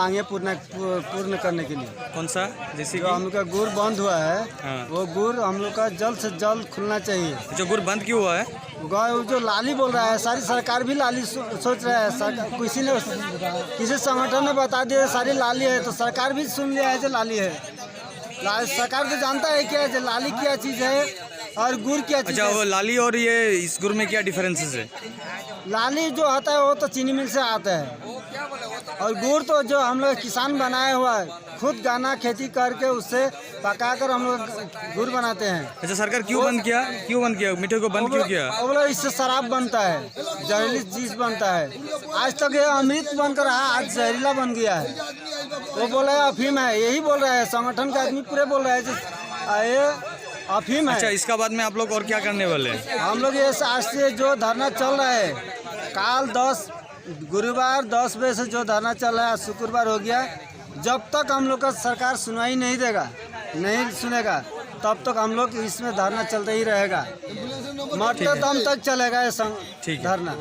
मांगे पूर्ण करने के लिए। कौन सा? जैसे जो हम लोग का गुड़ बंद हुआ है, हाँ। वो गुड़ हम लोग का जल्द से जल्द खुलना चाहिए। जो गुड़ बंद क्यों हुआ है? जो लाली बोल रहा है, सारी सरकार भी लाली सोच रहा है। किसी संगठन ने बता दिया सारी लाली है, तो सरकार भी सुन लिया है जो लाली है। सरकार तो जानता है क्या है लाली क्या चीज़ है और गुड़ क्या चीज़ है। वो लाली और ये इस गुड़ में क्या डिफरेंसेस है? लाली जो आता है वो तो चीनी मिल से आता है, और गुड़ तो जो हम लोग किसान बनाया हुआ है, खुद गाना खेती करके उससे पकाकर हम लोग गुड़ बनाते हैं। अच्छा, सरकार क्यों बंद किया? मीठे को बंद क्यों किया? वो बोला इससे शराब बनता है, जहरीली चीज बनता है। आज तक ये अमृत बनकर रहा, आज जहरीला बन गया है। वो बोला है अफीम है, यही बोल रहा है, संगठन का आदमी पूरे बोल रहा है ये अफीम है। अच्छा, इसका बाद में आप लोग और क्या करने वाले हैं? हम लोग ये आज से जो धरना चल रहा है, काल गुरुवार 10 बजे से जो धरना चल रहा है, शुक्रवार हो गया, जब तक हम लोग का सरकार सुनाई नहीं सुनेगा, तब तक हम लोग इसमें धरना चलता ही रहेगा। मरते दम तक चलेगा ये धरना।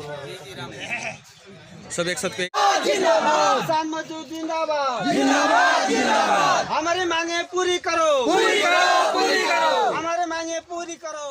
सब एक साथ पे किसान मजदूर जिंदाबाद, हमारी मांगे पूरी करो, हमारी मांगे पूरी करो।